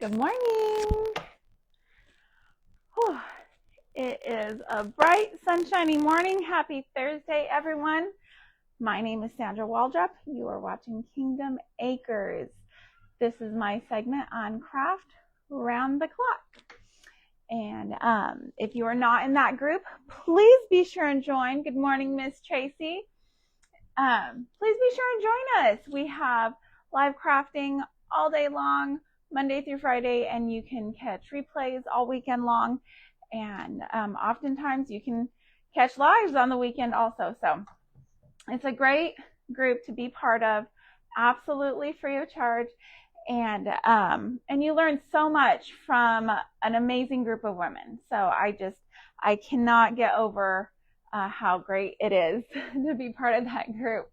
Good morning. Whew. It is a bright, sunshiny morning. Happy Thursday, everyone. My name is Sandra Waldrop. You are watching Kingdom Acres. This is my segment on craft round the clock. And if you are not in that group, please be sure and join. Good morning, Miss Tracy. Please be sure and join us. We have live crafting all day long, Monday through Friday, and you can catch replays all weekend long. And oftentimes you can catch lives on the weekend also. So it's a great group to be part of, absolutely free of charge. And you learn so much from an amazing group of women. So I cannot get over how great it is to be part of that group.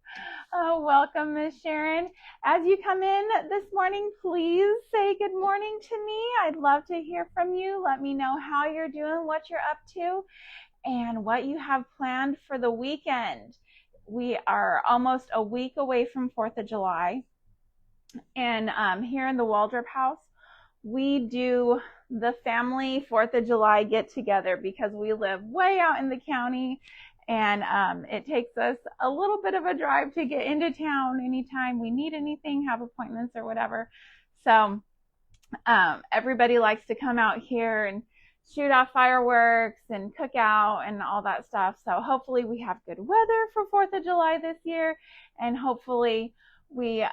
Welcome, Miss Sharon. As you come in this morning, please say good morning to me. I'd love to hear from you. Let me know how you're doing, what you're up to, and what you have planned for the weekend. We are almost a week away from 4th of July. And here in the Waldrop house, we do the family 4th of July get together because we live way out in the county, and it takes us a little bit of a drive to get into town anytime we need anything, have appointments or whatever. So everybody likes to come out here and shoot off fireworks and cook out and all that stuff. So hopefully we have good weather for 4th of July this year, and hopefully we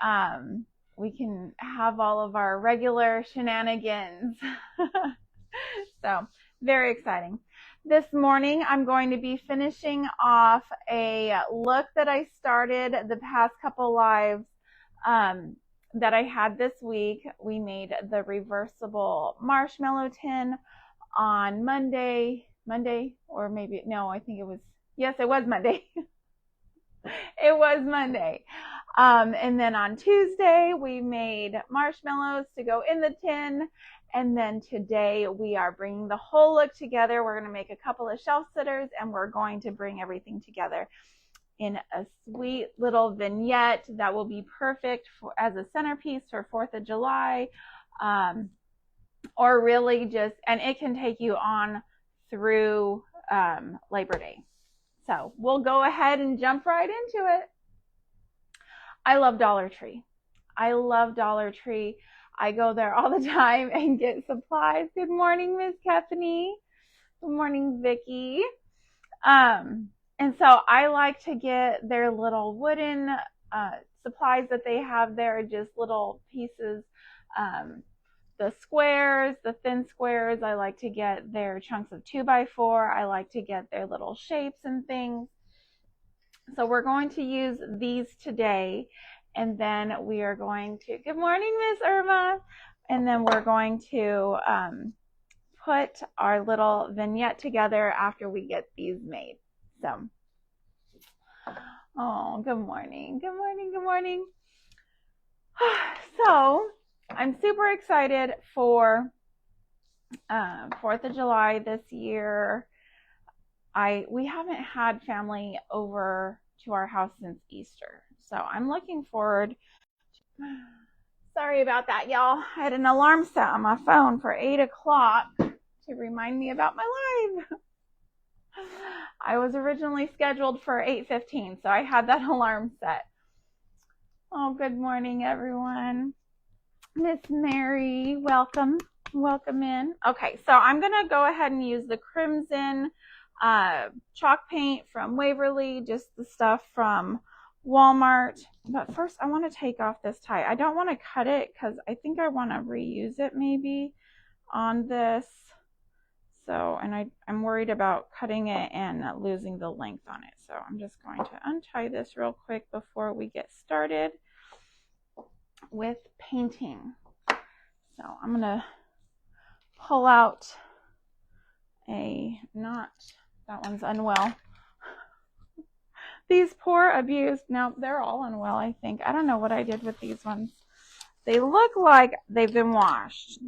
can have all of our regular shenanigans. So very exciting. This morning, I'm going to be finishing off a look that I started the past couple lives that I had this week. We made the reversible marshmallow tin on Monday, or maybe, no, I think it was, yes, it was Monday. It was Monday. And then on Tuesday, we made marshmallows to go in the tin. And then today we are bringing the whole look together. We're going to make a couple of shelf sitters, and we're going to bring everything together in a sweet little vignette that will be perfect as a centerpiece for 4th of July. Or really just, and it can take you on through Labor Day. So we'll go ahead and jump right into it. I love Dollar Tree. I love Dollar Tree. I go there all the time and get supplies. Good morning, Miss Stephanie. Good morning, Vicki. And so I like to get their little wooden supplies that they have there, just little pieces. The squares, the thin squares, I like to get their chunks of 2x4. I like to get their little shapes and things. So we're going to use these today, and then we are going to, good morning, Miss Irma, and then we're going to put our little vignette together after we get these made. So, oh, good morning, good morning, good morning. So, I'm super excited for 4th of July this year. We haven't had family over to our house since Easter. So I'm looking forward. Sorry about that, y'all. I had an alarm set on my phone for 8 o'clock to remind me about my live. I was originally scheduled for 8:15, so I had that alarm set. Oh, good morning, everyone. Miss Mary, welcome. Welcome in. Okay, so I'm going to go ahead and use the crimson chalk paint from Waverly, just the stuff from Walmart. But first I want to take off this tie. I don't want to cut it because I think I want to reuse it maybe on this. So, and I'm worried about cutting it and losing the length on it. So I'm just going to untie this real quick before we get started with painting. So I'm going to pull out that one's unwell. These poor abused, no, they're all unwell, I think. I don't know what I did with these ones. They look like they've been washed.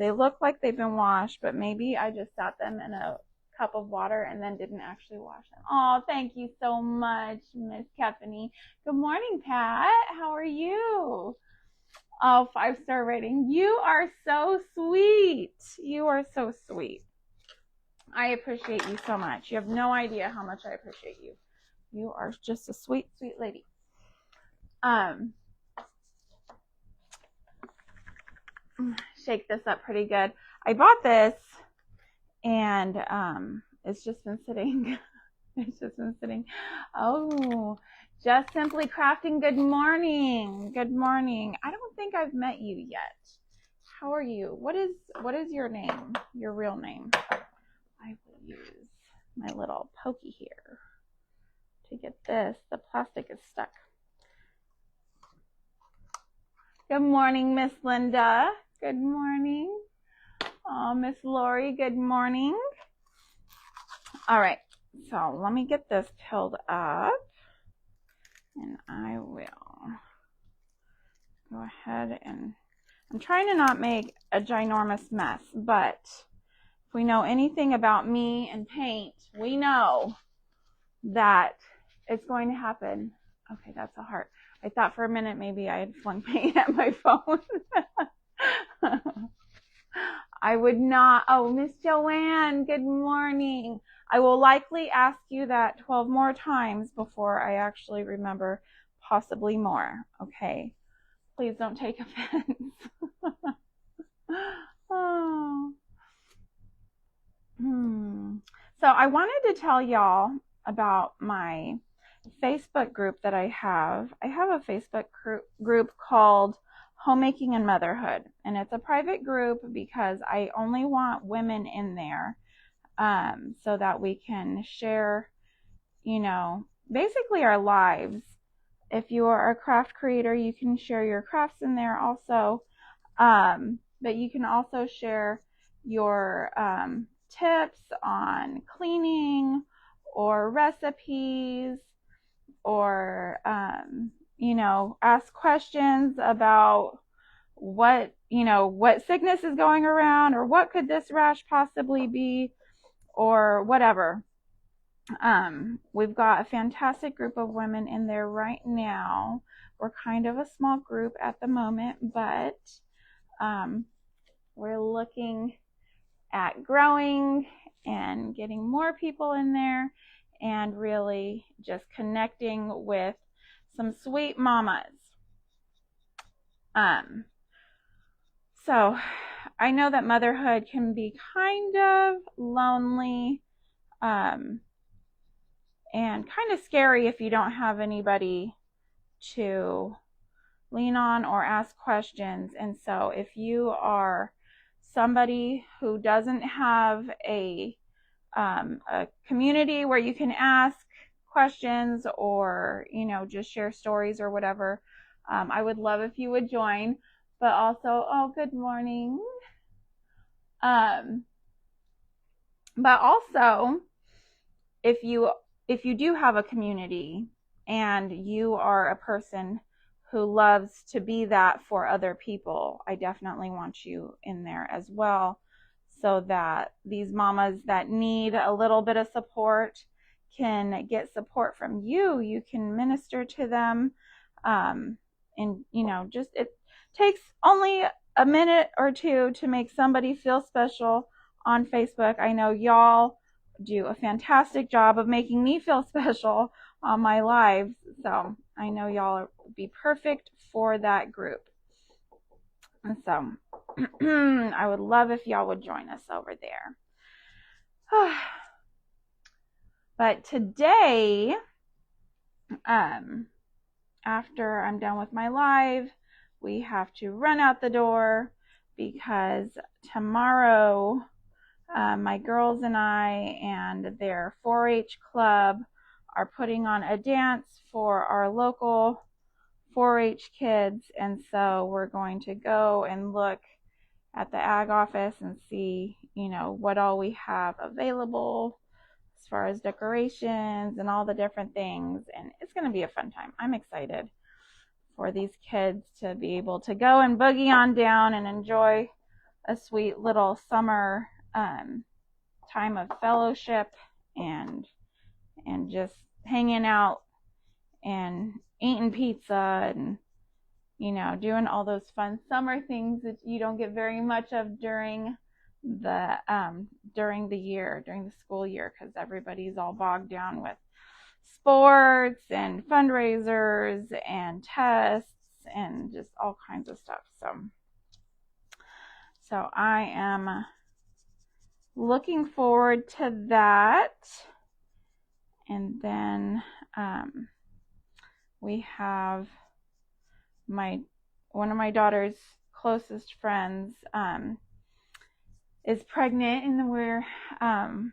But maybe I just sat them in a cup of water and then didn't actually wash them. Oh, thank you so much, Miss Stephanie. Good morning, Pat. How are you? Oh, 5-star rating. You are so sweet. You are so sweet. I appreciate you so much. You have no idea how much I appreciate you. You are just a sweet, sweet lady. Shake this up pretty good. I bought this and it's just been sitting. It's just been sitting. Oh, Just Simply Crafting. Good morning. Good morning. I don't think I've met you yet. How are you? What is your name? Your real name? I will use my little pokey here to get this. The plastic is stuck. Good morning, Miss Linda. Good morning. Oh, Miss Lori, good morning. All right, so let me get this filled up, and I will go ahead and I'm trying to not make a ginormous mess, but if we know anything about me and paint, we know that it's going to happen. Okay, that's a heart. I thought for a minute maybe I had flung paint at my phone. I would not. Oh, Miss Joanne, good morning. I will likely ask you that 12 more times before I actually remember, possibly more. Okay, please don't take offense. Oh. So I wanted to tell y'all about my Facebook group that I have. I have a Facebook group called Homemaking and Motherhood, and it's a private group because I only want women in there so that we can share, basically our lives. If you are a craft creator, you can share your crafts in there also, but you can also share your tips on cleaning or recipes, or ask questions about what sickness is going around, or what could this rash possibly be, or whatever. We've got a fantastic group of women in there right now. We're kind of a small group at the moment, but we're looking at growing and getting more people in there, and really just connecting with some sweet mamas. So I know that motherhood can be kind of lonely, and kind of scary if you don't have anybody to lean on or ask questions. And so if you are somebody who doesn't have a community where you can ask questions, or just share stories or whatever, I would love if you would join. But also, oh, good morning. But also, if you do have a community and you are a person who loves to be that for other people, I definitely want you in there as well, so that these mamas that need a little bit of support can get support from you. You can minister to them, and just it takes only a minute or two to make somebody feel special on Facebook. I know y'all do a fantastic job of making me feel special on my lives, so I know y'all will be perfect for that group. And so I would love if y'all would join us over there. But today, after I'm done with my live, we have to run out the door, because tomorrow my girls and I and their 4-H club are putting on a dance for our local 4-H kids, and so we're going to go and look at the ag office and see what all we have available as far as decorations and all the different things, and it's going to be a fun time. I'm excited for these kids to be able to go and boogie on down and enjoy a sweet little summer time of fellowship and just hanging out and eating pizza and you know, doing all those fun summer things that you don't get very much of during the year, during the school year, because everybody's all bogged down with sports and fundraisers and tests and just all kinds of stuff. So I am looking forward to that. And then we have one of my daughter's closest friends is pregnant, and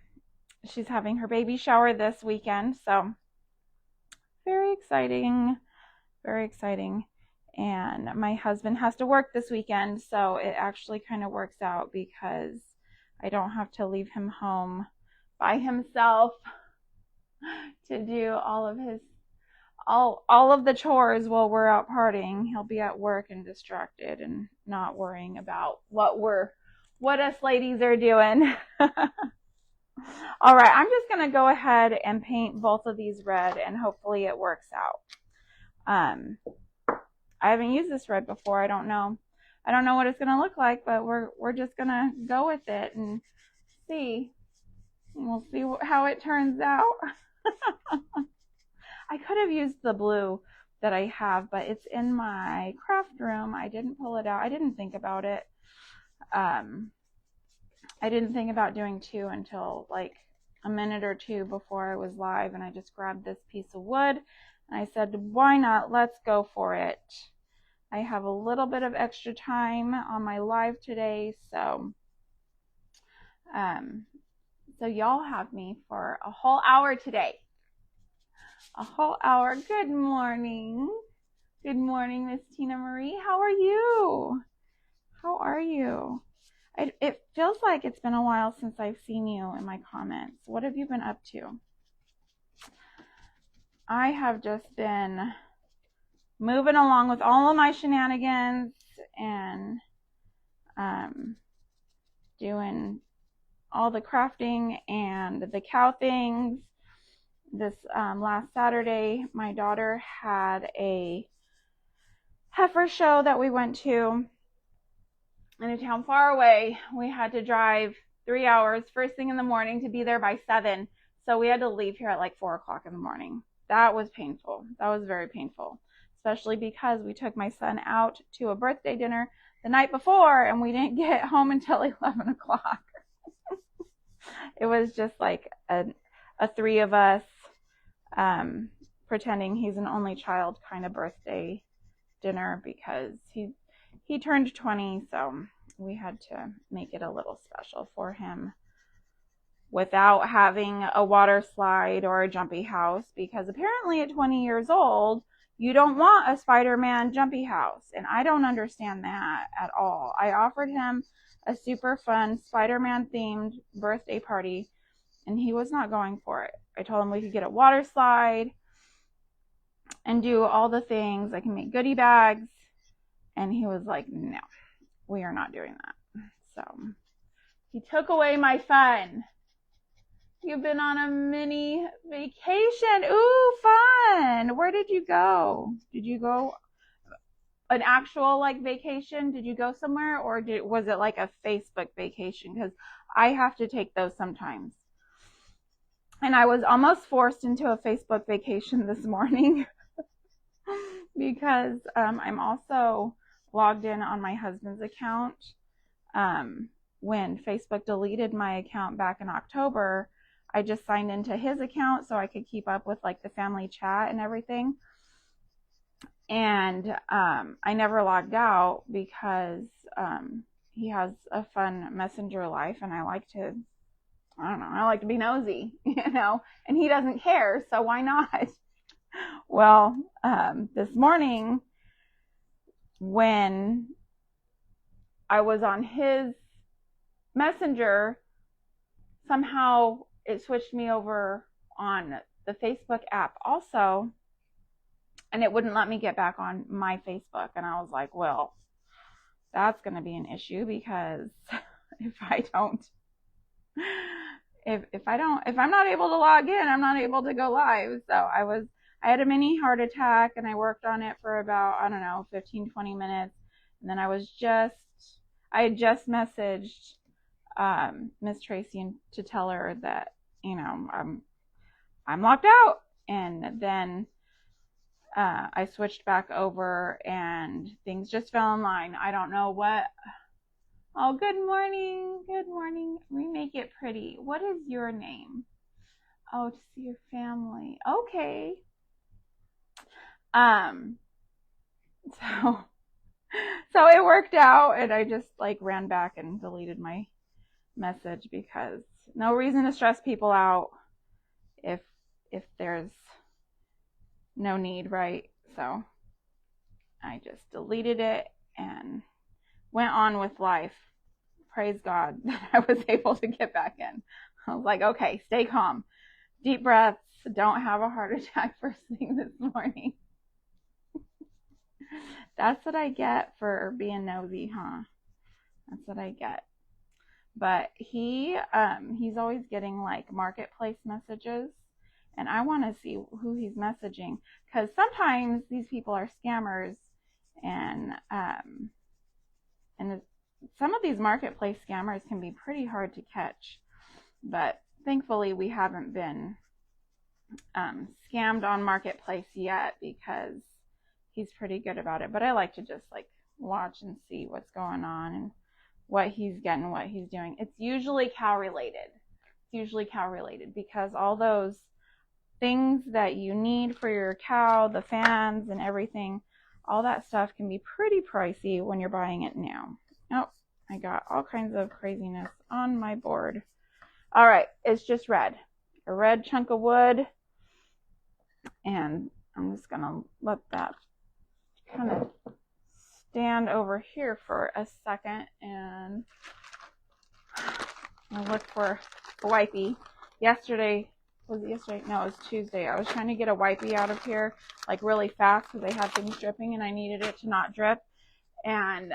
she's having her baby shower this weekend. So very exciting, very exciting. And my husband has to work this weekend, so it actually kind of works out because I don't have to leave him home by himself to do all of the chores while we're out partying. He'll be at work and distracted and not worrying about what us ladies are doing. All right, I'm just going to go ahead and paint both of these red, and hopefully it works out. I haven't used this red before. I don't know what it's going to look like, but we're just going to go with it and see. And we'll see how it turns out. I could have used the blue that I have, but it's in my craft room. I didn't pull it out. I didn't think about it. I didn't think about doing two until like a minute or two before I was live, and I just grabbed this piece of wood and I said, why not? Let's go for it. I have a little bit of extra time on my live today, so y'all have me for a whole hour today. A whole hour. Good morning. Good morning, Miss Tina Marie. How are you? How are you? It feels like it's been a while since I've seen you in my comments. What have you been up to? I have just been moving along with all of my shenanigans and doing all the crafting and the cow things. This last Saturday, my daughter had a heifer show that we went to in a town far away. We had to drive 3 hours first thing in the morning to be there by 7. So we had to leave here at like 4 o'clock in the morning. That was painful. That was very painful, especially because we took my son out to a birthday dinner the night before and we didn't get home until 11 o'clock. It was just like a 3 of us pretending he's an only child kind of birthday dinner because he turned 20, so we had to make it a little special for him without having a water slide or a jumpy house, because apparently at 20 years old, you don't want a Spider-Man jumpy house, and I don't understand that at all. I offered him a super fun Spider-Man themed birthday party, and he was not going for it. I told him we could get a water slide and do all the things. I can make goodie bags. And he was like, no, we are not doing that. So he took away my fun. You've been on a mini vacation. Ooh, fun. Where did you go? Did you go an actual like vacation? Did you go somewhere, or was it like a Facebook vacation? Because I have to take those sometimes. And I was almost forced into a Facebook vacation this morning because I'm also logged in on my husband's account. When Facebook deleted my account back in October, I just signed into his account so I could keep up with like the family chat and everything. And I never logged out because he has a fun messenger life, and I like to be nosy, you know, and he doesn't care, so why not? Well, this morning when I was on his messenger, somehow it switched me over on the Facebook app also, and it wouldn't let me get back on my Facebook. And I was like, well, that's going to be an issue, because if I'm not able to log in, I'm not able to go live. So I was I had a mini heart attack, and I worked on it for about, I don't know, 15, 20 minutes. And then I had just messaged Miss Tracy to tell her that, I'm locked out. And then I switched back over and things just fell in line. I don't know what. Oh, good morning. Good morning. Remake it pretty. What is your name? Oh, to see your family. Okay. So it worked out, and I just like ran back and deleted my message because no reason to stress people out if there's no need, right? So I just deleted it and went on with life. Praise God that I was able to get back in. I was like, okay, stay calm. Deep breaths. Don't have a heart attack first thing this morning. That's what I get for being nosy, huh? That's what I get. But he's always getting like marketplace messages, and I want to see who he's messaging, because sometimes these people are scammers, and some of these marketplace scammers can be pretty hard to catch. But thankfully we haven't been scammed on marketplace yet, because he's pretty good about it. But I like to just like watch and see what's going on and what he's getting, what he's doing. It's usually cow related. Because all those things that you need for your cow, the fans and everything, all that stuff can be pretty pricey when you're buying it new. Oh, I got all kinds of craziness on my board. All right, it's just red. A red chunk of wood. And I'm just going to let that kind of stand over here for a second, and I'll look for a wipey. Was it yesterday? No, it was Tuesday. I was trying to get a wipey out of here like really fast because I had things dripping and I needed it to not drip. And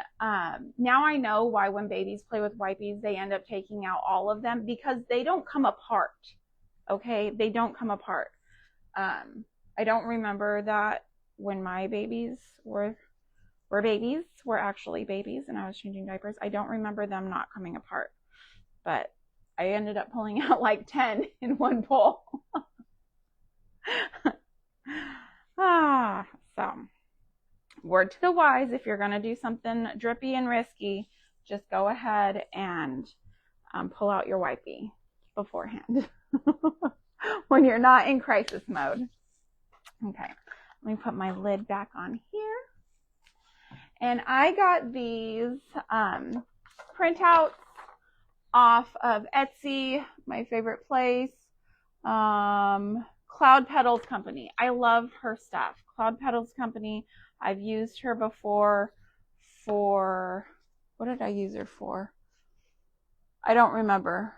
now I know why when babies play with wipies, they end up taking out all of them, because they don't come apart. Okay, they don't come apart. I don't remember that when my babies were actually babies and I was changing diapers. I don't remember them not coming apart, but I ended up pulling out like 10 in one pull. So word to the wise, if you're going to do something drippy and risky, just go ahead and pull out your wipey beforehand when you're not in crisis mode. Okay, let me put my lid back on here. And I got these printouts off of Etsy, my favorite place. Cloud Petals Company. I love her stuff. Cloud Petals Company. I've used her before for, what did I use her for? I don't remember.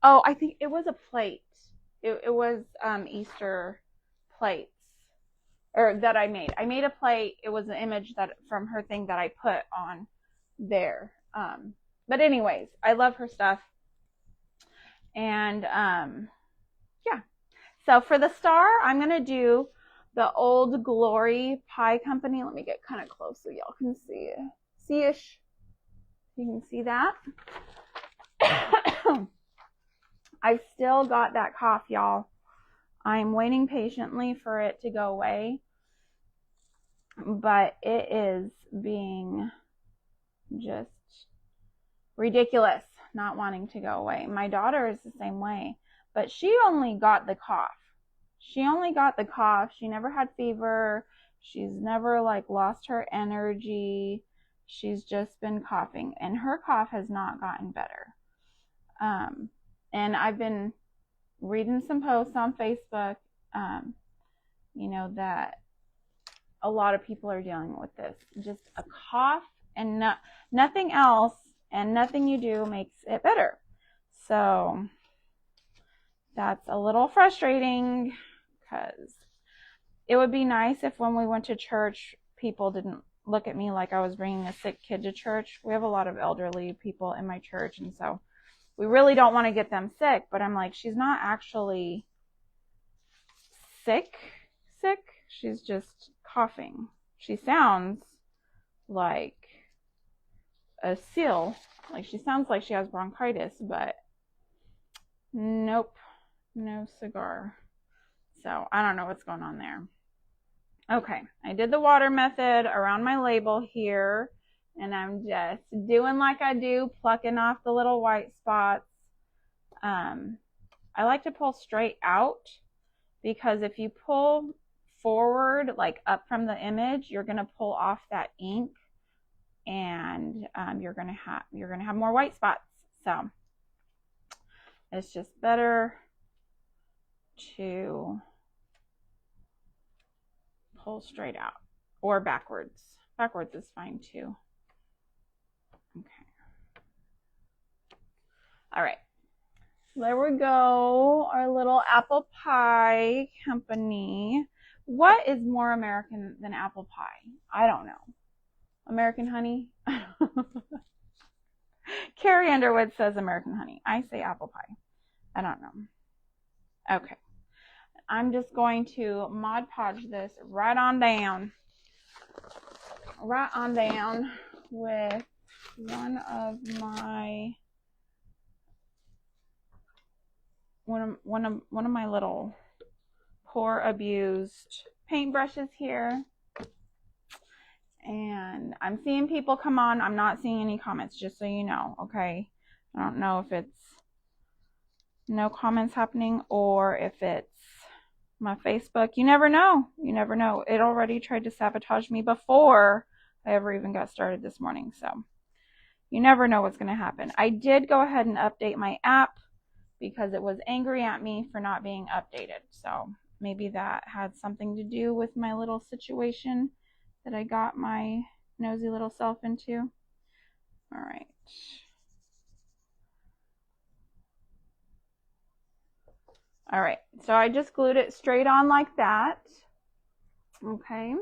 Oh, I think it was a plate. It was Easter plates, or that I made. I made a plate. It was an image that from her thing that I put on there. But anyways, I love her stuff. And yeah. So for the star, I'm going to do the Old Glory Pie Company. Let me get kind of close so y'all can see it. See-ish. You can see that. I've still got that cough, y'all. I'm waiting patiently for it to go away. But it is being just ridiculous not wanting to go away. My daughter is the same way, but she only got the cough. She never had fever. She's never like lost her energy. She's just been coughing, and her cough has not gotten better. And I've been reading some posts on Facebook, that a lot of people are dealing with this. Just a cough and nothing else, and nothing you do makes it better. So that's a little frustrating, because it would be nice if when we went to church, people didn't look at me like I was bringing a sick kid to church. We have a lot of elderly people in my church, and so we really don't want to get them sick. But I'm like, she's not actually sick. sick. She's just coughing. She sounds like a seal. Like she sounds like she has bronchitis, but nope, no cigar. So I don't know what's going on there. Okay, I did the water method around my label here, and I'm just doing like I do, plucking off the little white spots. I like to pull straight out, because if you pull forward, like up from the image, you're going to pull off that ink, and you're going to have more white spots. So it's just better to pull straight out, or backwards. Backwards is fine too. Okay. All right. There we go. Our little apple pie company. What is more American than apple pie? I don't know. American honey? Carrie Underwood says American honey. I say apple pie. I don't know. Okay. I'm just going to Mod Podge this right on down with one of my little poor abused paintbrushes here. And I'm seeing people come on. I'm not seeing any comments, just so you know, okay? I don't know if it's no comments happening or if it's my Facebook. You never know. You never know. It already tried to sabotage me before I ever even got started this morning. So you never know what's going to happen. I did go ahead and update my app because it was angry at me for not being updated. So maybe that had something to do with my little situation that I got my nosy little self into. All right. All right, so I just glued it straight on like that. Okay,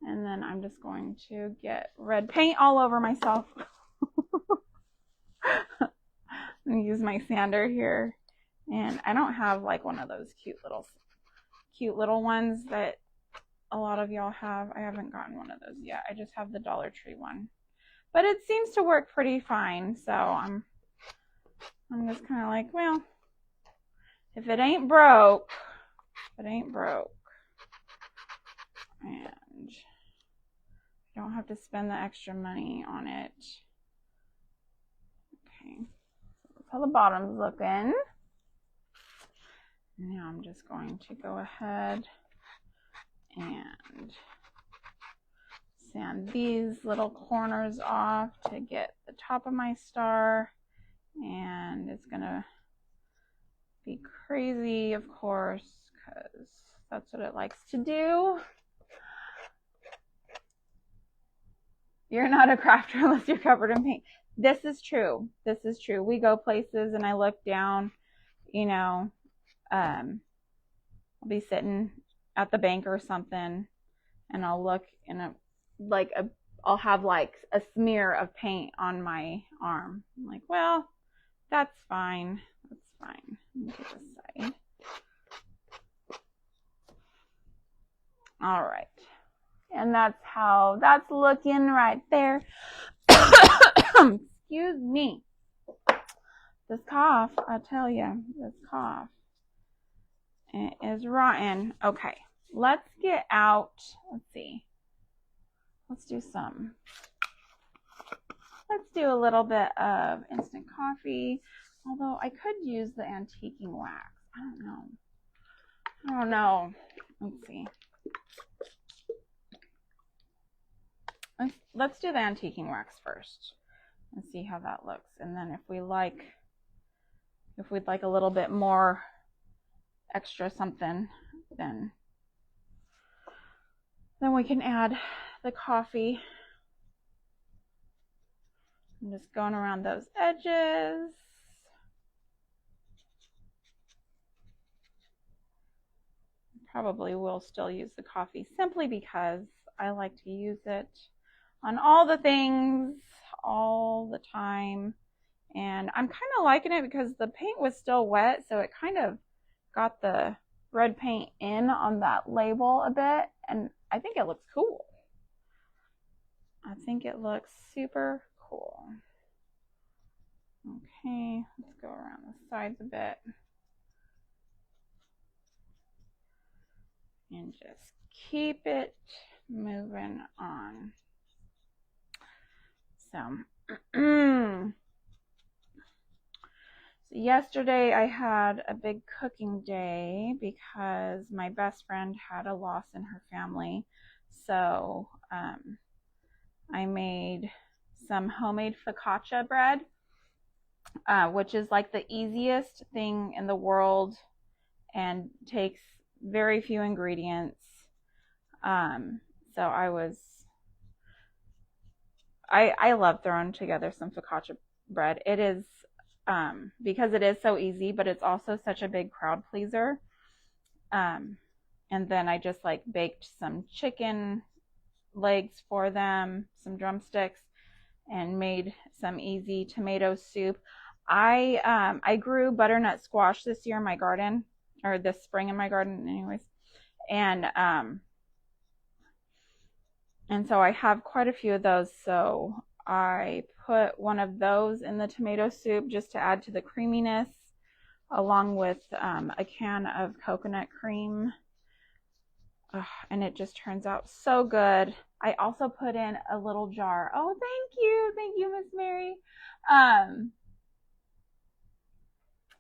and then I'm just going to get red paint all over myself. I'm gonna use my sander here, and I don't have like one of those cute little ones that a lot of y'all have. I haven't gotten one of those yet. I just have the Dollar Tree one, but it seems to work pretty fine. So I'm just kind of like, well, if it ain't broke, it ain't broke. And you don't have to spend the extra money on it. Okay, that's how the bottom's looking. Now I'm just going to go ahead and sand these little corners off to get the top of my star. And it's gonna be crazy, of course, because that's what it likes to do. You're not a crafter unless you're covered in paint. This is true. This is true. We go places and I look down, you know, I'll be sitting at the bank or something and I'll look and I'll have like a smear of paint on my arm. I'm like, well, that's fine. That's fine. Let me get this side. All right. And that's how that's looking right there. Excuse me. This cough, I tell you, this cough, it is rotten. Okay, let's get out. Let's see. Let's do a little bit of instant coffee. Although I could use the antiquing wax. I don't know. Let's see. Let's do the antiquing wax first and see how that looks. And then if we'd like a little bit more extra something, then we can add the coffee. I'm just going around those edges. Probably will still use the coffee simply because I like to use it on all the things all the time. And I'm kind of liking it because the paint was still wet, so it kind of got the red paint in on that label a bit, and I think it looks cool. I think it looks super cool. Okay, let's go around the sides a bit. And just keep it moving on. So, yesterday I had a big cooking day because my best friend had a loss in her family. So I made some homemade focaccia bread, which is like the easiest thing in the world and takes very few ingredients. So I love throwing together some focaccia bread. It is, because it is so easy, but it's also such a big crowd pleaser. And then I just like baked some chicken legs for them, some drumsticks, and made some easy tomato soup. I grew butternut squash this year in my garden, or this spring in my garden anyways. And so I have quite a few of those. So I put one of those in the tomato soup just to add to the creaminess, along with a can of coconut cream. And it just turns out so good. I also put in a little jar. Oh, thank you, Miss Mary.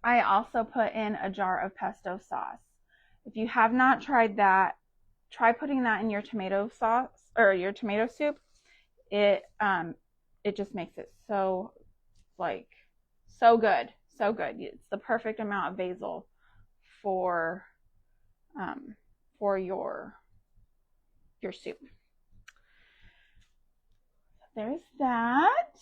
I also put in a jar of pesto sauce. If you have not tried that, try putting that in your tomato sauce or your tomato soup. It just makes it so good, so good. It's the perfect amount of basil for your soup. There's that.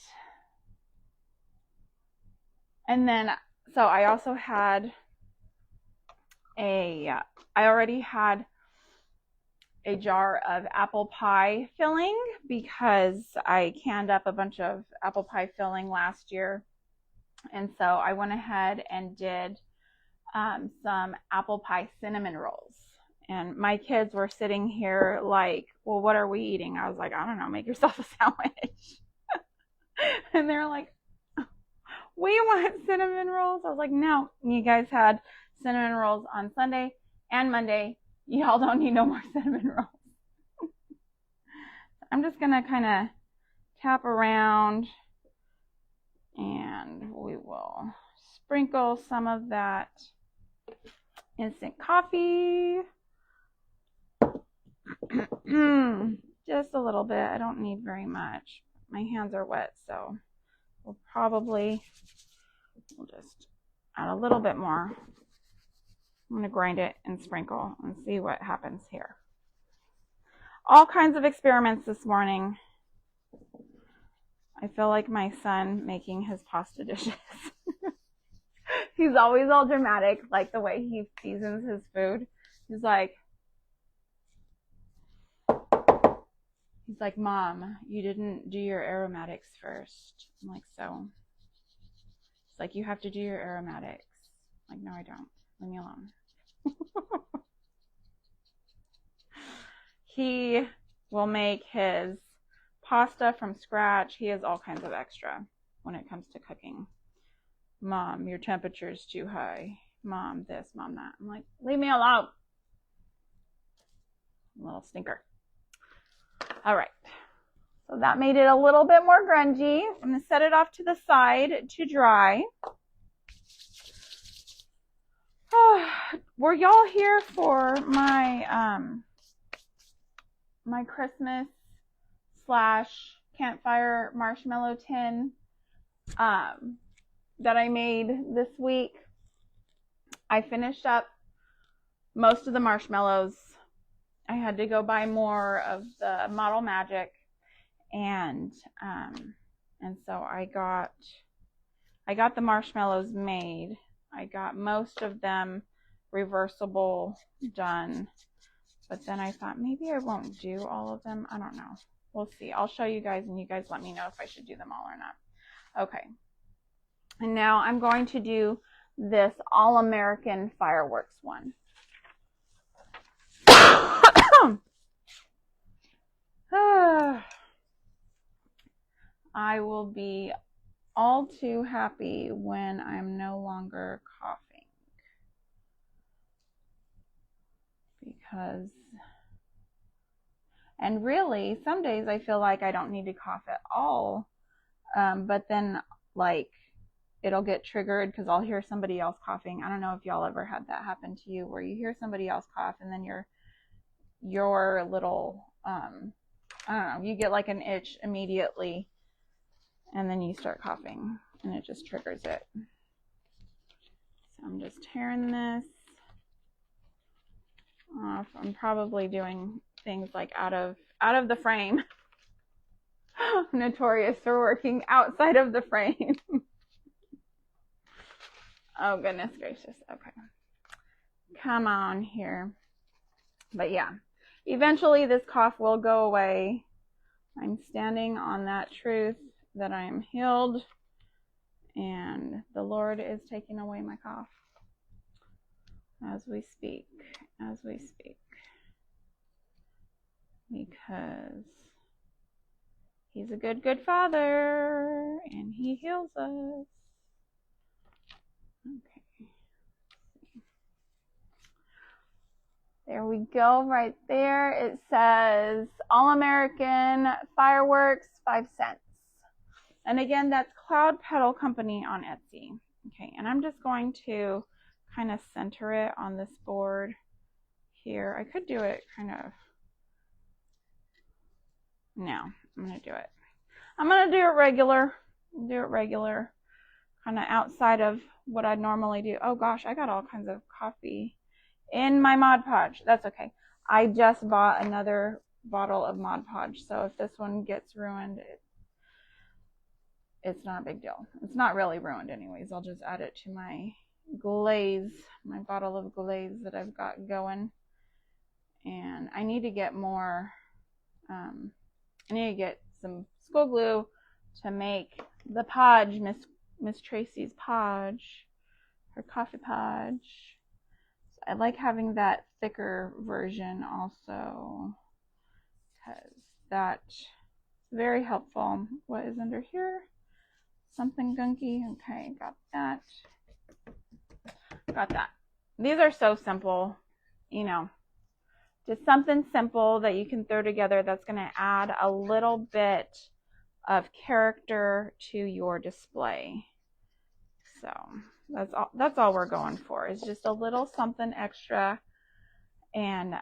And then, so I also had I already had a jar of apple pie filling because I canned up a bunch of apple pie filling last year. And so I went ahead and did some apple pie cinnamon rolls. And my kids were sitting here like, well, what are we eating? I was like, I don't know, make yourself a sandwich. And they're like, we want cinnamon rolls. I was like, no, you guys had cinnamon rolls on Sunday and Monday. Y'all don't need no more cinnamon rolls. I'm just going to kind of tap around, and we will sprinkle some of that instant coffee. Just a little bit. I don't need very much. My hands are wet, so we'll just add a little bit more. I'm going to grind it and sprinkle and see what happens here. All kinds of experiments this morning. I feel like my son making his pasta dishes. He's always all dramatic, like the way he seasons his food. He's like, Mom, you didn't do your aromatics first. I'm like, so? It's like, you have to do your aromatics. I'm like, no, I don't. Leave me alone. He will make his pasta from scratch. He has all kinds of extra when it comes to cooking. Mom, your temperature is too high. Mom, this, Mom, that. I'm like, leave me alone. Little stinker. All right. So that made it a little bit more grungy. I'm going to set it off to the side to dry. Were y'all here for my my Christmas / campfire marshmallow tin that I made this week? I finished up most of the marshmallows. I had to go buy more of the Model Magic, and so I got the marshmallows made. I got most of them reversible done, but then I thought maybe I won't do all of them. I don't know. We'll see. I'll show you guys, and you guys let me know if I should do them all or not. Okay. And now I'm going to do this all American fireworks one. I will be all too happy when I'm no longer coughing, because, and really some days I feel like I don't need to cough at all, but then like it'll get triggered because I'll hear somebody else coughing. I don't know if y'all ever had that happen to you, where you hear somebody else cough and then your little I don't know, you get like an itch immediately, and then you start coughing and it just triggers it. So I'm just tearing this off. I'm probably doing things like out of the frame. Notorious for working outside of the frame. Oh goodness gracious. Okay, come on here. But yeah, eventually this cough will go away. I'm standing on that truth that I am healed, and the Lord is taking away my cough as we speak, because He's a good Father, and He heals us. Okay. There we go, right there. It says All American Fireworks, 5 cents. And again, that's Cloud Petal Company on Etsy. Okay, and I'm just going to kind of center it on this board here. I could do it kind of, no, I'm going to do it. I'm going to do it regular. Kind of outside of what I'd normally do. Oh gosh, I got all kinds of coffee in my Mod Podge. That's okay. I just bought another bottle of Mod Podge, so if this one gets ruined, it's not a big deal. It's not really ruined anyways. I'll just add it to my glaze, my bottle of glaze that I've got going. And I need to get more, I need to get some school glue to make the podge, Miss Tracy's podge, her coffee podge. So I like having that thicker version also, because that's very helpful. What is under here? Something gunky. Okay, got that. These are so simple, you know, just something simple that you can throw together that's going to add a little bit of character to your display. So that's all we're going for, is just a little something extra. And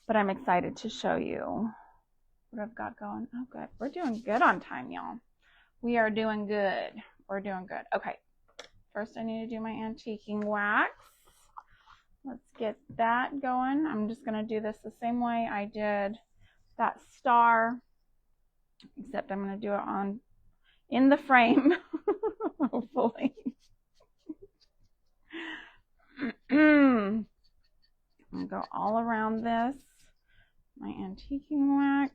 but I'm excited to show you what I've got going. Oh good, we're doing good on time, y'all. We are doing good. Okay, first I need to do my antiquing wax. Let's get that going. I'm just going to do this the same way I did that star, except I'm going to do it in the frame, hopefully. I'm going to go all around this, my antiquing wax,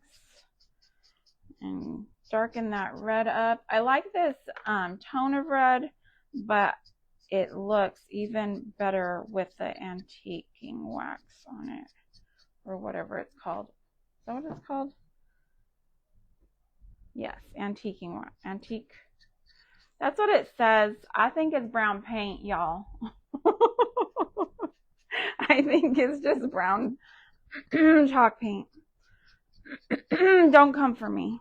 and darken that red up. I like this tone of red, but it looks even better with the antiquing wax on it, or whatever it's called. Is that what it's called? Yes, antiquing wax. Antique. That's what it says. I think it's brown paint, y'all. I think it's just brown chalk paint. Don't come for me.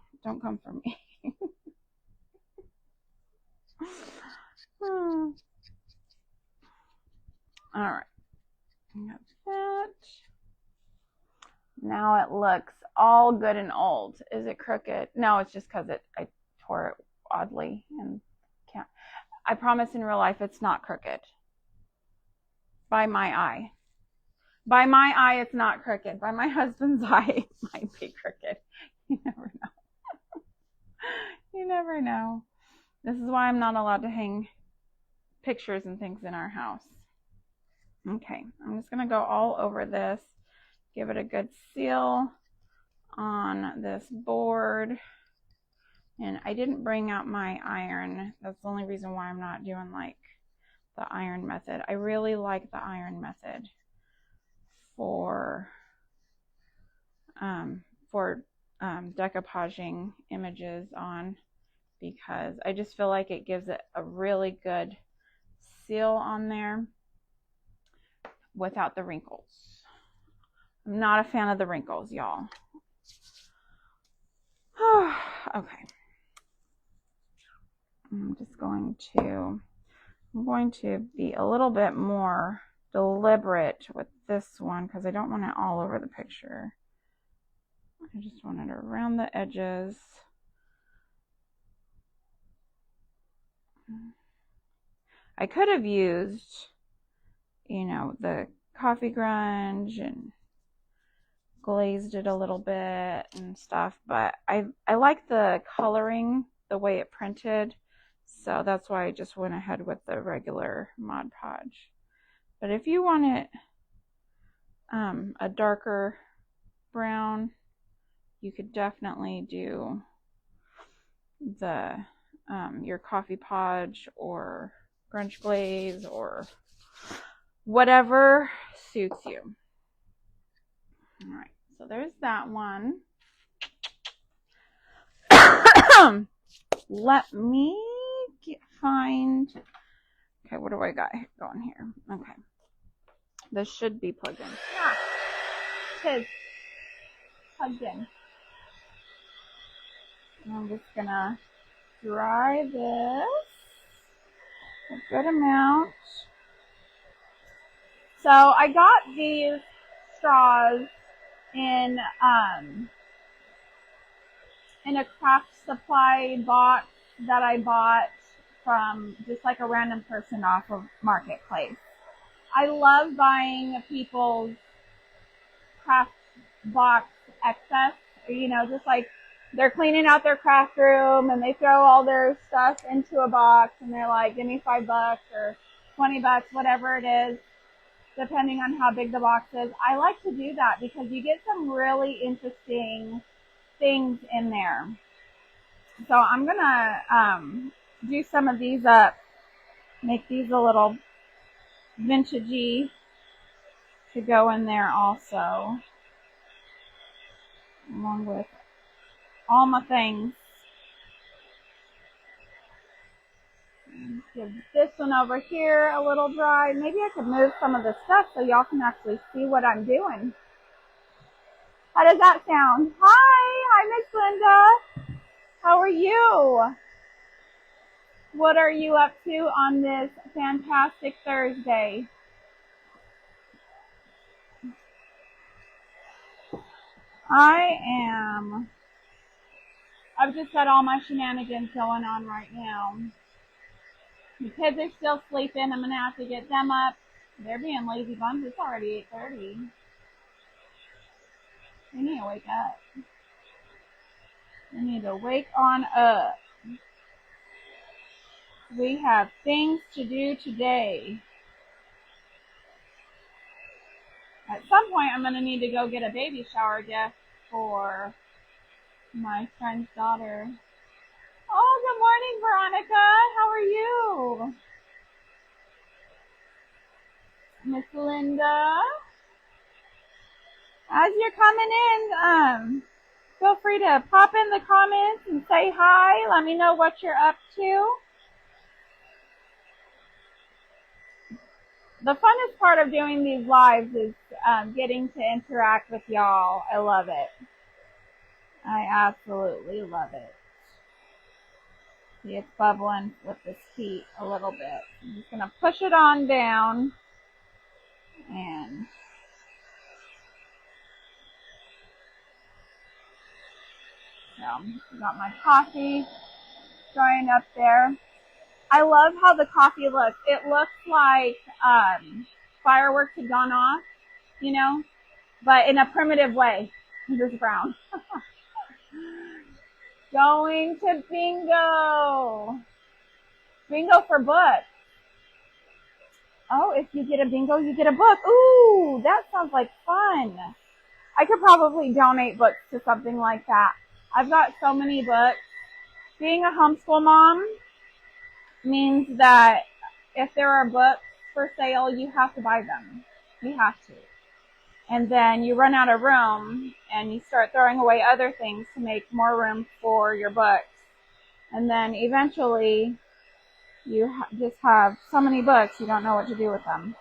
All right. Got that. Now it looks all good and old. Is it crooked? No, it's just because I tore it oddly and can't. I promise in real life it's not crooked. By my eye. By my eye, it's not crooked. By my husband's eye, it might be crooked. You never know. You never know. This is why I'm not allowed to hang pictures and things in our house. Okay, I'm just going to go all over this. Give it a good seal on this board. And I didn't bring out my iron. That's the only reason why I'm not doing like the iron method. I really like the iron method for for decoupaging images on, because I just feel like it gives it a really good seal on there without the wrinkles. I'm not a fan of the wrinkles, y'all. Okay. I'm going to be a little bit more deliberate with this one because I don't want it all over the picture. I just want it around the edges. I could have used, you know, the coffee grunge and glazed it a little bit and stuff, but I like the coloring, the way it printed, so that's why I just went ahead with the regular Mod Podge. But if you want it a darker brown, you could definitely do the your coffee podge or grunge glaze or whatever suits you. All right, so there's that one. Let me find, okay, what do I got going here? Okay, this should be plugged in. Yeah, it is plugged in. And I'm just gonna dry this a good amount. So I got these straws in a craft supply box that I bought from just like a random person off of Marketplace. I love buying people's craft box excess, you know, just like they're cleaning out their craft room and they throw all their stuff into a box and they're like, give me $5 or $20, whatever it is, depending on how big the box is. I like to do that because you get some really interesting things in there. So I'm gonna do some of these up, make these a little vintagey to go in there also, along with all my things. Give this one over here a little dry. Maybe I could move some of the stuff so y'all can actually see what I'm doing. How does that sound? Hi Miss Linda. How are you? What are you up to on this fantastic Thursday? I've just got all my shenanigans going on right now. The kids are still sleeping. I'm going to have to get them up. They're being lazy bums. It's already 8:30. They need to wake up. They need to wake on up. We have things to do today. At some point, I'm going to need to go get a baby shower gift for my friend's daughter. Oh, good morning, Veronica. How are you? Miss Linda? As you're coming in, feel free to pop in the comments and say hi. Let me know what you're up to. The funnest part of doing these lives is getting to interact with y'all. I love it. I absolutely love it. See, it's bubbling with this heat a little bit. I'm just going to push it on down. And so, got my coffee drying up there. I love how the coffee looks. It looks like fireworks had gone off, you know, but in a primitive way. Just brown. Going to bingo. Bingo for books. Oh, if you get a bingo, you get a book. Ooh, that sounds like fun. I could probably donate books to something like that. I've got so many books. Being a homeschool mom means that if there are books for sale, you have to buy them. You have to. and then you run out of room and you start throwing away other things to make more room for your books. And then eventually you just have so many books you don't know what to do with them.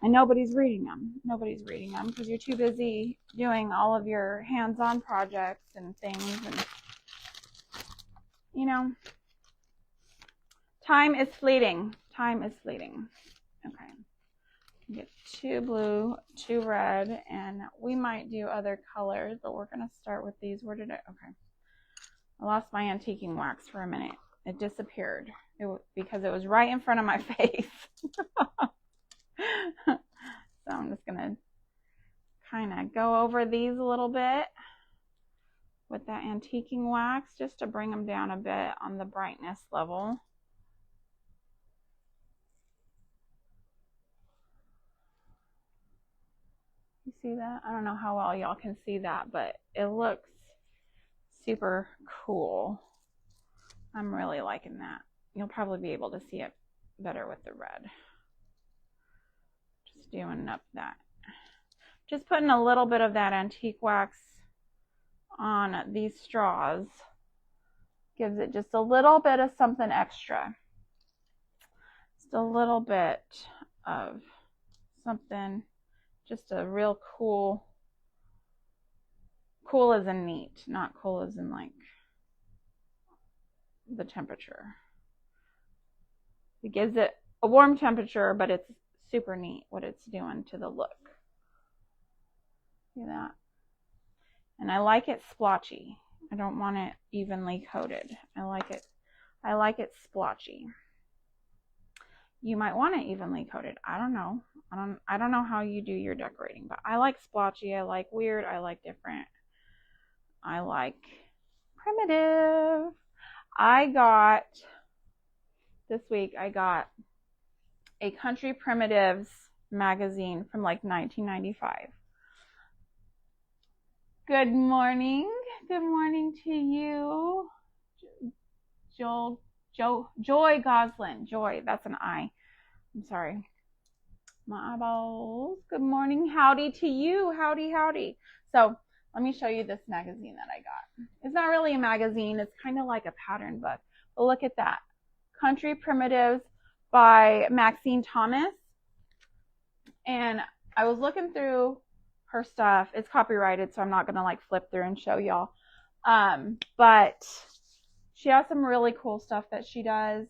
And nobody's reading them. Nobody's reading them because you're too busy doing all of your hands-on projects and things. And, you know, time is fleeting. Time is fleeting. Okay. Get 2 blue, 2 red, and we might do other colors, but we're going to start with these. Where did it? Okay. I lost my antiquing wax for a minute. It disappeared because it was right in front of my face. So I'm just going to kind of go over these a little bit with that antiquing wax just to bring them down a bit on the brightness level. You see that? I don't know how well y'all can see that, but it looks super cool. I'm really liking that. You'll probably be able to see it better with the red. Just doing up that. Just putting a little bit of that antique wax on these straws. Gives it just a little bit of something extra. Just a little bit of something. Just a real cool as in neat, not cool as in like the temperature. It gives it a warm temperature, but it's super neat what it's doing to the look. See that? And I like it splotchy. I don't want it evenly coated. I like it splotchy. You might want it evenly coated. I don't know. I don't know how you do your decorating, but I like splotchy. I like weird. I like different. I like primitive. This week I got a Country Primitives magazine from like 1995. Good morning. Good morning to you. Joy Goslin. Joy, that's an I. I'm sorry. My eyeballs. Good morning. Howdy to you. Howdy, howdy. So let me show you this magazine that I got. It's not really a magazine. It's kind of like a pattern book. But look at that. Country Primitives by Maxine Thomas. And I was looking through her stuff. It's copyrighted, so I'm not going to like flip through and show y'all. But she has some really cool stuff that she does.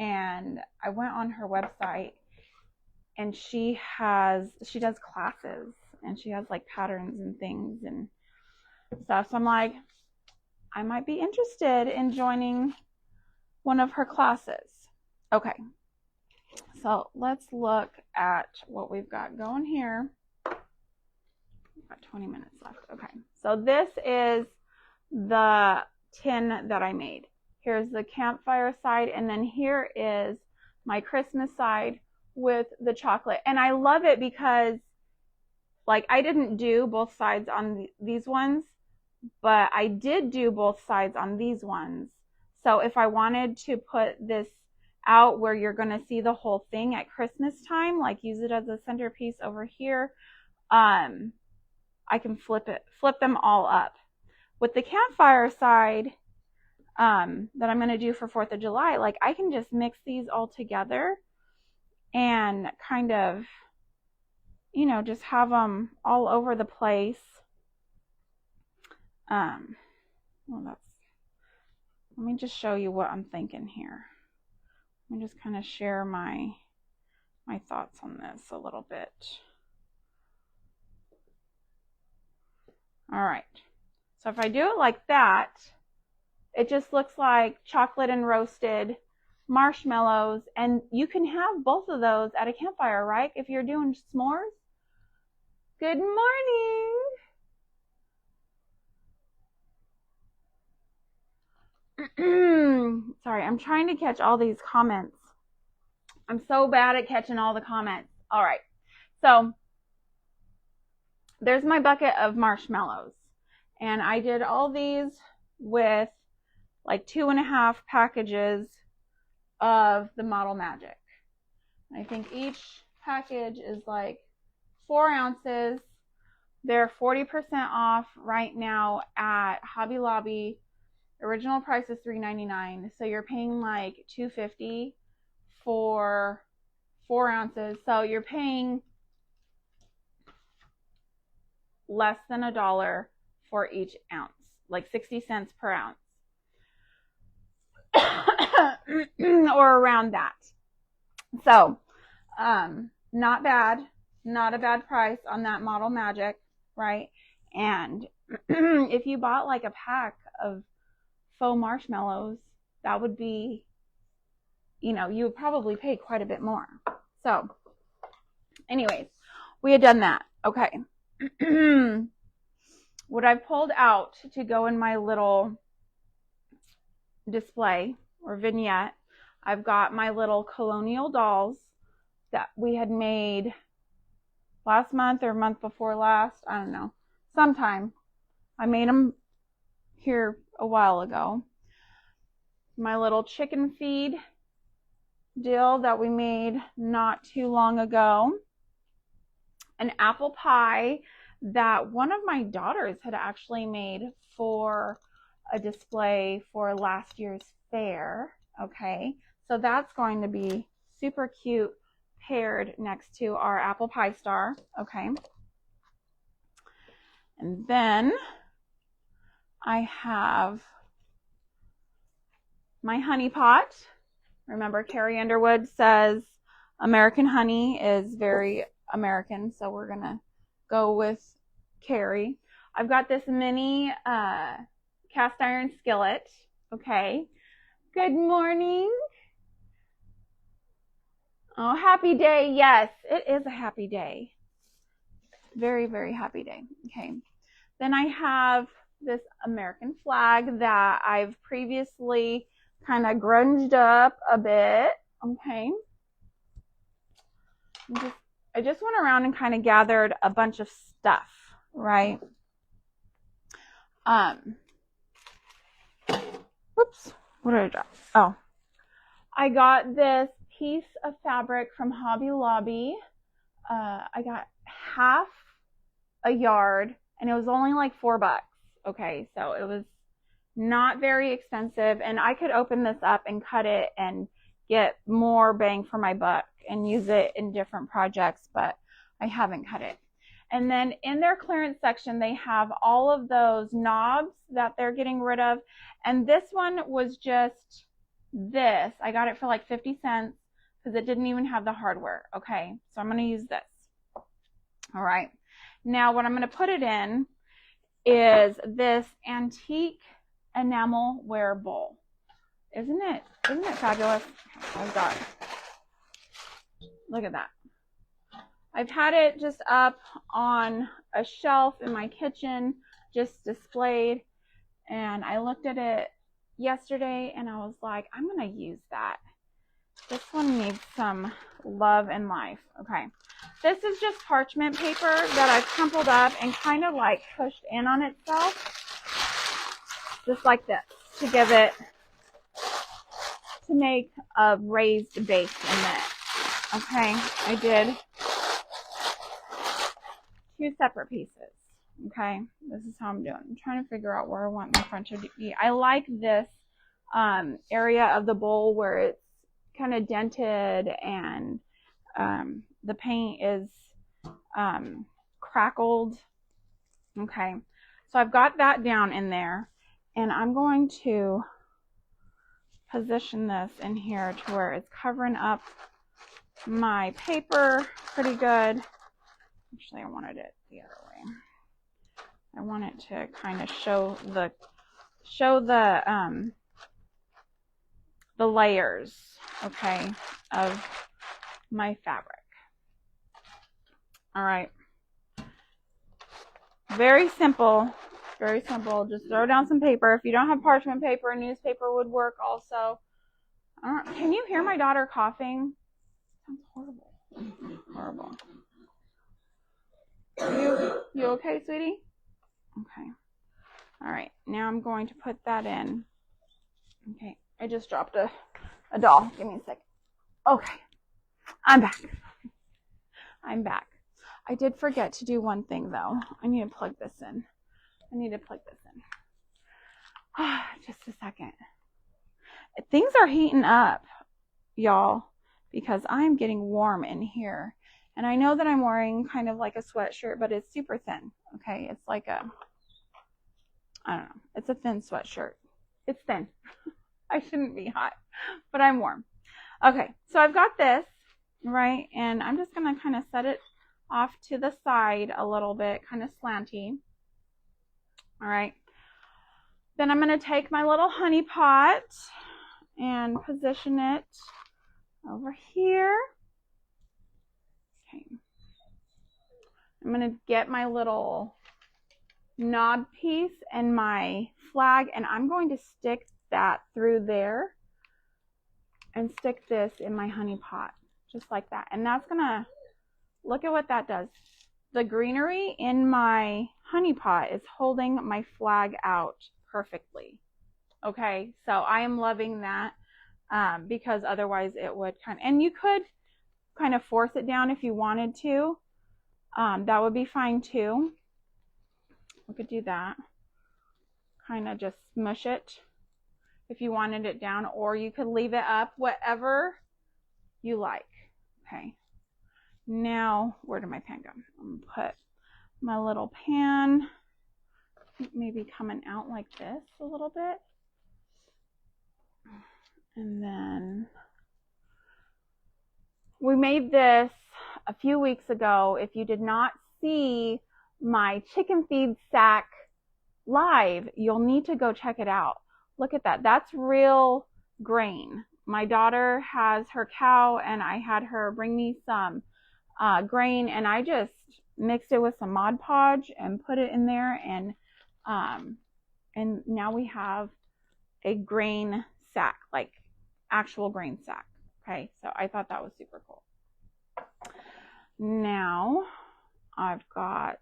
And I went on her website and she does classes and she has like patterns and things and stuff. So I'm like, I might be interested in joining one of her classes. Okay. So let's look at what we've got going here. We've got 20 minutes left. Okay. So this is the tin that I made. Here's the campfire side, and then here is my Christmas side with the chocolate. And I love it because like I didn't do both sides on these ones, but I did do both sides on these ones. So if I wanted to put this out where you're going to see the whole thing at Christmas time, like use it as a centerpiece over here, I can flip them all up. With the campfire side that I'm going to do for 4th of July, like I can just mix these all together and kind of, you know, just have them all over the place. Let me just show you what I'm thinking here. Let me just kind of share my thoughts on this a little bit. All right. So if I do it like that, it just looks like chocolate and roasted marshmallows. And you can have both of those at a campfire, right? If you're doing s'mores. Good morning. Sorry, I'm trying to catch all these comments. I'm so bad at catching all the comments. All right. So there's my bucket of marshmallows. And I did all these with like 2.5 packages of the Model Magic. I think each package is like 4 ounces. They're 40% off right now at Hobby Lobby. Original price is $3.99. So you're paying like $2.50 for 4 ounces. So you're paying less than $1 for each ounce, like 60 cents per ounce. Or around that. So, not bad. Not a bad price on that Model Magic, right? And if you bought like a pack of faux marshmallows, that would be, you know, you would probably pay quite a bit more. So, anyways, we had done that. Okay. What I've pulled out to go in my little display or vignette, I've got my little colonial dolls that we had made last month or month before last. I don't know. Sometime. I made them here a while ago. My little chicken feed deal that we made not too long ago. An apple pie that one of my daughters had actually made for a display for last year's fair. Okay, so that's going to be super cute paired next to our apple pie star. Okay, and then I have my honey pot. Remember, Carrie Underwood says American honey is very American, so we're gonna go with Carrie. I've got this mini cast iron skillet. Okay, good morning. Oh, happy day. Yes, it is a happy day. Very, very happy day. Okay, then I have this American flag that I've previously kind of grunged up a bit. Okay, I just went around and kind of gathered a bunch of stuff, right? Whoops, what did I drop? Oh, I got this piece of fabric from Hobby Lobby. I got half a yard and it was only like $4. Okay, so it was not very expensive, and I could open this up and cut it and get more bang for my buck and use it in different projects, but I haven't cut it. And then in their clearance section, they have all of those knobs that they're getting rid of. And this one was just this. I got it for like 50 cents because it didn't even have the hardware. Okay, so I'm going to use this. All right. Now what I'm going to put it in is this antique enamelware bowl. Isn't it fabulous? Oh God. Look at that. I've had it just up on a shelf in my kitchen, just displayed, and I looked at it yesterday and I was like, I'm gonna use that. This one needs some love and life. Okay, this is just parchment paper that I've crumpled up and kind of like pushed in on itself, just like this, to give it, to make a raised base in it. Okay, I did 2 separate pieces. Okay, this is how I'm doing. I'm trying to figure out where I want my front to be. I like this area of the bowl where it's kind of dented and the paint is crackled. Okay, so I've got that down in there, and I'm going to position this in here to where it's covering up my paper pretty good. Actually, I wanted it the other way. I want it to kind of show the layers, okay, of my fabric. All right. Very simple. Very simple. Just throw down some paper. If you don't have parchment paper, newspaper would work also. Can you hear my daughter coughing? Sounds horrible. Horrible. You okay, sweetie? Okay. All right. Now I'm going to put that in. Okay. I just dropped a doll. Give me a second. Okay. I'm back. I'm back. I did forget to do one thing though. I need to plug this in. Just a second. Things are heating up, y'all, because I'm getting warm in here. And I know that I'm wearing kind of like a sweatshirt, but it's super thin. Okay, it's like I don't know. It's a thin sweatshirt. It's thin. I shouldn't be hot, but I'm warm. Okay, so I've got this, right? And I'm just going to kind of set it off to the side a little bit, kind of slanty. All right. Then I'm going to take my little honey pot and position it over here. Okay. I'm going to get my little knob piece and my flag, and I'm going to stick that through there and stick this in my honey pot, just like that. And that's gonna, look at what that does. The greenery in my honey pot is holding my flag out perfectly. Okay, so I am loving that because otherwise it would and you could kind of force it down if you wanted to. That would be fine too. We could do that. Kind of just smush it if you wanted it down, or you could leave it up, whatever you like. Okay. Now, where did my pan go? I'm going to put my little pan maybe coming out like this a little bit. And then we made this a few weeks ago. If you did not see my chicken feed sack live, you'll need to go check it out. Look at that. That's real grain. My daughter has her cow, and I had her bring me some grain, and I just mixed it with some Mod Podge and put it in there, and now we have a grain sack, like actual grain sack. Okay, so I thought that was super cool. Now I've got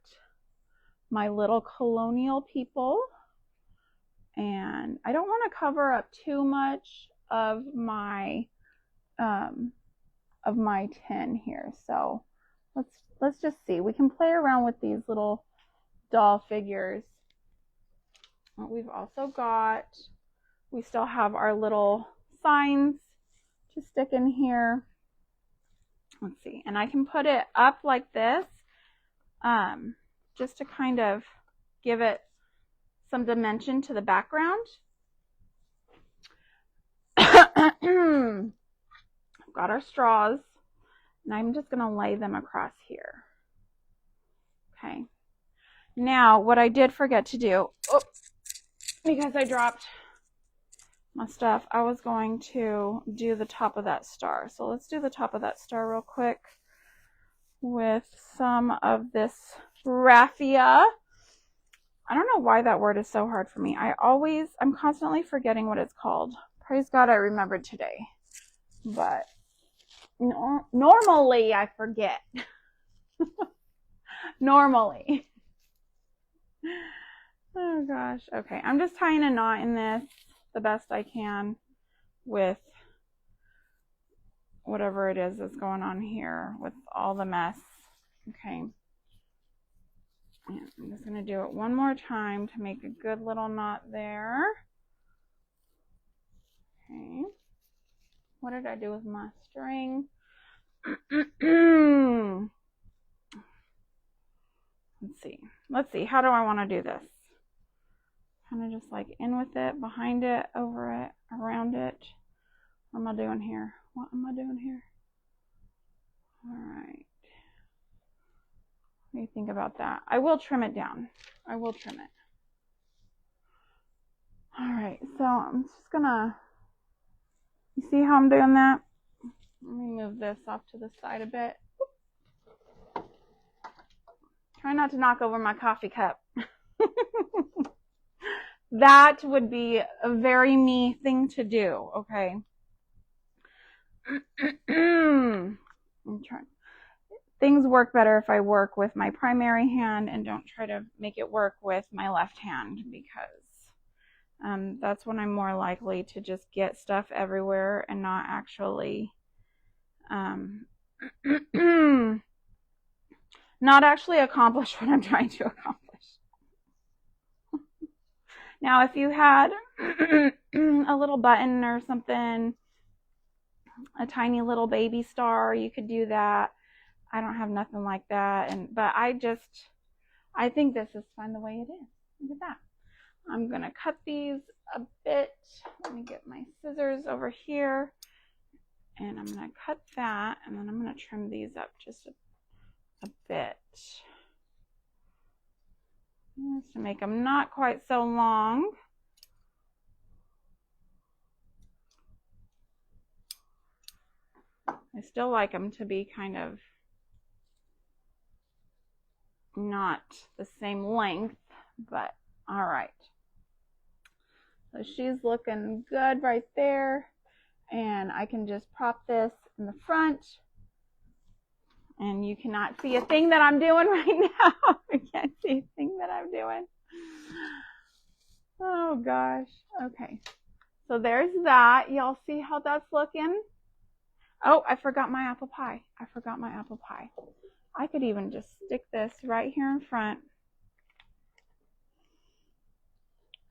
my little colonial people, and I don't want to cover up too much of my tin here. So let's just see. We can play around with these little doll figures. We've also got, we still have our little signs to stick in here. Let's see, and I can put it up like this, just to kind of give it some dimension to the background. I've got our straws, and I'm just going to lay them across here. Okay. Now, what I did forget to do, because I dropped my stuff, I was going to do the top of that star. So let's do the top of that star real quick with some of this raffia. I don't know why that word is so hard for me. I'm constantly forgetting what it's called. Praise God I remembered today. But normally I forget. Normally. Oh gosh. Okay, I'm just tying a knot in this the best I can with whatever it is that's going on here with all the mess. Okay. And I'm just going to do it one more time to make a good little knot there. Okay. What did I do with my string? Let's see. How do I want to do this? Kind of just like in with it, behind it, over it, around it. What am I doing here? All right. What do you think about that? I will trim it down. All right, so I'm just gonna, you see how I'm doing that? Let me move this off to the side a bit. Try not to knock over my coffee cup. That would be a very me thing to do, okay? I'm trying. Things work better if I work with my primary hand and don't try to make it work with my left hand, because that's when I'm more likely to just get stuff everywhere and not not actually accomplish what I'm trying to accomplish. Now, if you had a little button or something, a tiny little baby star, you could do that. I don't have nothing like that, but I think this is fun the way it is. Look at that. I'm gonna cut these a bit. Let me get my scissors over here, and I'm gonna cut that, and then I'm gonna trim these up just a bit, just to make them not quite so long. I still like them to be kind of not the same length, but all right. So she's looking good right there, and I can just prop this in the front, and you cannot see a thing that I'm doing right now. You can't see a thing that I'm doing. Oh gosh. Okay. So there's that. Y'all see how that's looking? Oh, I forgot my apple pie. I could even just stick this right here in front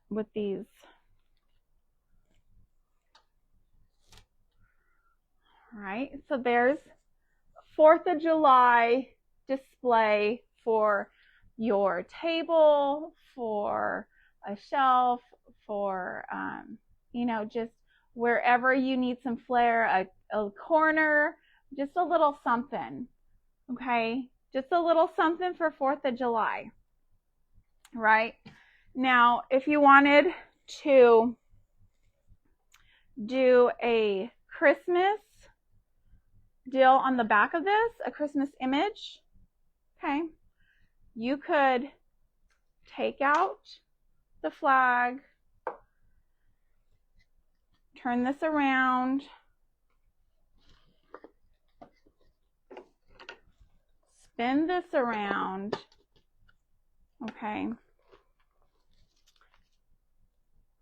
with these. All right. So there's 4th of July display for your table, for a shelf, for, just wherever you need some flair, a corner, just a little something, okay? Just a little something for 4th of July, right? Now, if you wanted to do a Christmas deal on the back of this, a Christmas image, okay, you could take out the flag, turn this around, spin this around, okay,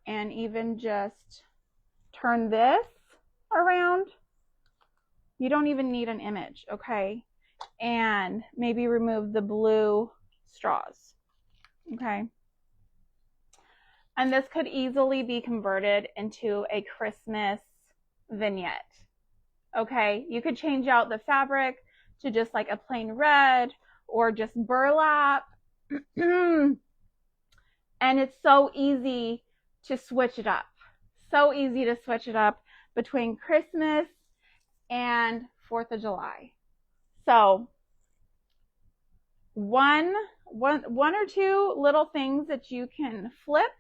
and even just turn this around. You don't even need an image, okay? And maybe remove the blue straws, okay? And this could easily be converted into a Christmas vignette, okay? You could change out the fabric to just like a plain red or just burlap. And it's so easy to switch it up. So easy to switch it up between Christmas and 4th of July. So one or two little things that you can flip.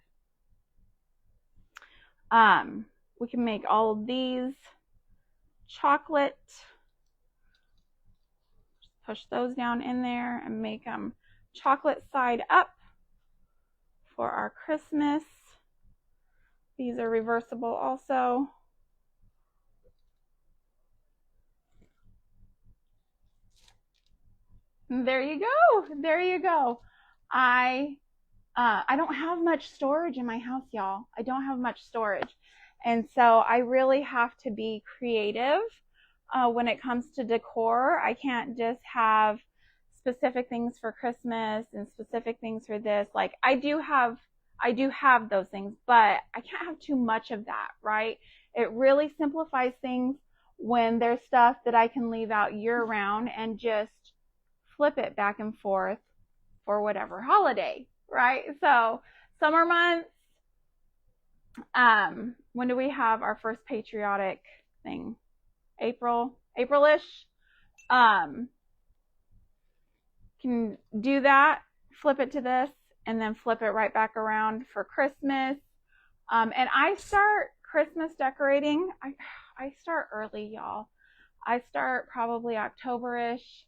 We can make all of these chocolate. Just push those down in there and make them chocolate side up for our Christmas. These are reversible also. There you go. There you go. I don't have much storage in my house, y'all. I don't have much storage. And so I really have to be creative when it comes to decor. I can't just have specific things for Christmas and specific things for this. Like I do have those things, but I can't have too much of that, right? It really simplifies things when there's stuff that I can leave out year round and just flip it back and forth for whatever holiday, right? So summer months, when do we have our first patriotic thing? April-ish. Can do that, flip it to this, and then flip it right back around for Christmas. And I start Christmas decorating. I start early, y'all. I start probably October-ish,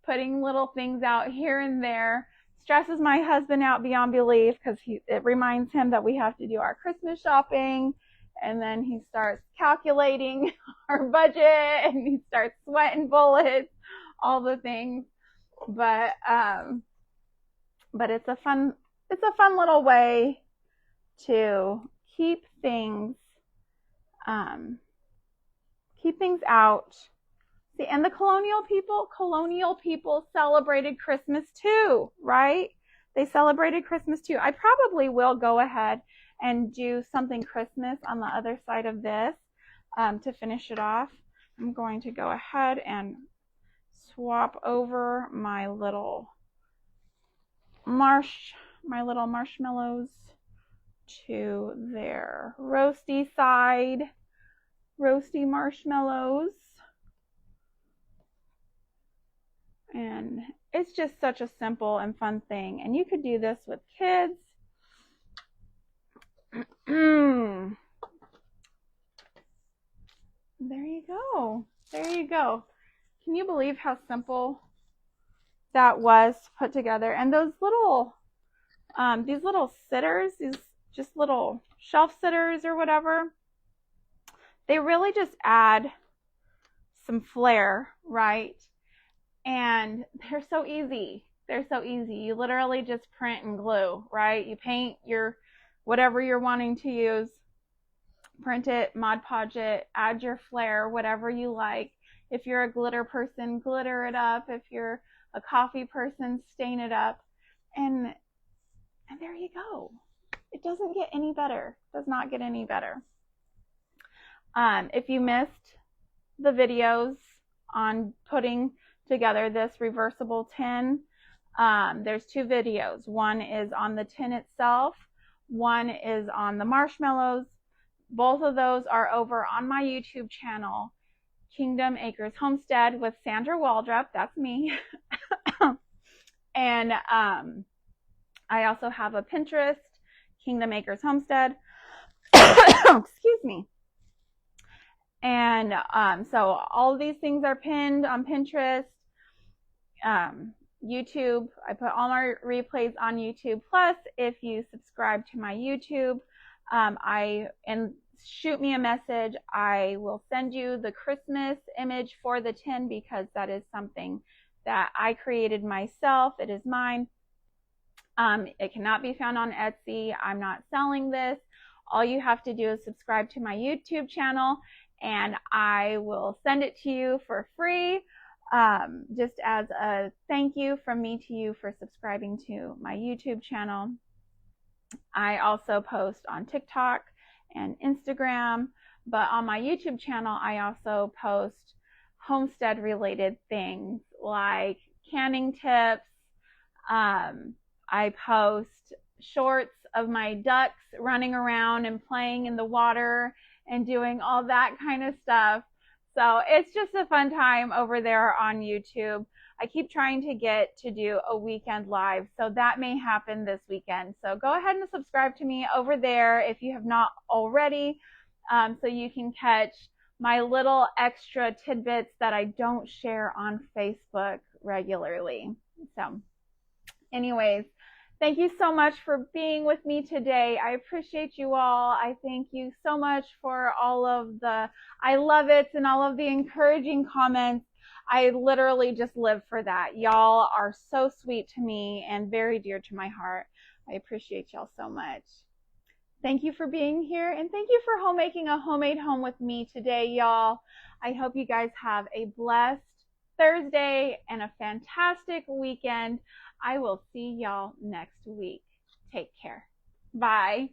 putting little things out here and there. Stresses my husband out beyond belief because it reminds him that we have to do our Christmas shopping, and then he starts calculating our budget and he starts sweating bullets, all the things. But it's a fun little way to keep things out See, and the colonial people celebrated Christmas too, right? They celebrated Christmas too. I probably will go ahead and do something Christmas on the other side of this to finish it off. I'm going to go ahead and swap over my little marshmallows to their roasty side, roasty marshmallows. And it's just such a simple and fun thing. And you could do this with kids. There you go. There you go. Can you believe how simple that was to put together? And those little, these little sitters, these just little shelf sitters or whatever, they really just add some flair, right? And they're so easy. They're so easy. You literally just print and glue, right? You paint your whatever you're wanting to use, print it, Mod Podge it, add your flair, whatever you like. If you're a glitter person, glitter it up. If you're a coffee person, stain it up. And there you go. It doesn't get any better. It does not get any better. If you missed the videos on putting together this reversible tin, there's two videos. One is on the tin itself. One is on the marshmallows. Both of those are over on my YouTube channel, Kingdom Acres Homestead with Sandra Waldrop. That's me. And I also have a Pinterest, Kingdom Acres Homestead. Excuse me. And so all of these things are pinned on Pinterest, YouTube. I put all my replays on YouTube. Plus, if you subscribe to my YouTube, and shoot me a message, I will send you the Christmas image for the tin, because that is something that I created myself. It is mine. It cannot be found on Etsy. I'm not selling this. All you have to do is subscribe to my YouTube channel, and I will send it to you for free, just as a thank you from me to you for subscribing to my YouTube channel. I also post on TikTok and Instagram, but on my YouTube channel, I also post homestead related things like canning tips. I post shorts of my ducks running around and playing in the water and doing all that kind of stuff. So it's just a fun time over there on YouTube. I keep trying to get to do a weekend live, so that may happen this weekend. So go ahead and subscribe to me over there if you have not already, so you can catch my little extra tidbits that I don't share on Facebook regularly. So anyways, thank you so much for being with me today. I appreciate you all. I thank you so much for all of the I love it and all of the encouraging comments. I literally just live for that. Y'all are so sweet to me and very dear to my heart. I appreciate y'all so much. Thank you for being here, and thank you for making a homemade home with me today, y'all. I hope you guys have a blessed Thursday and a fantastic weekend. I will see y'all next week. Take care. Bye.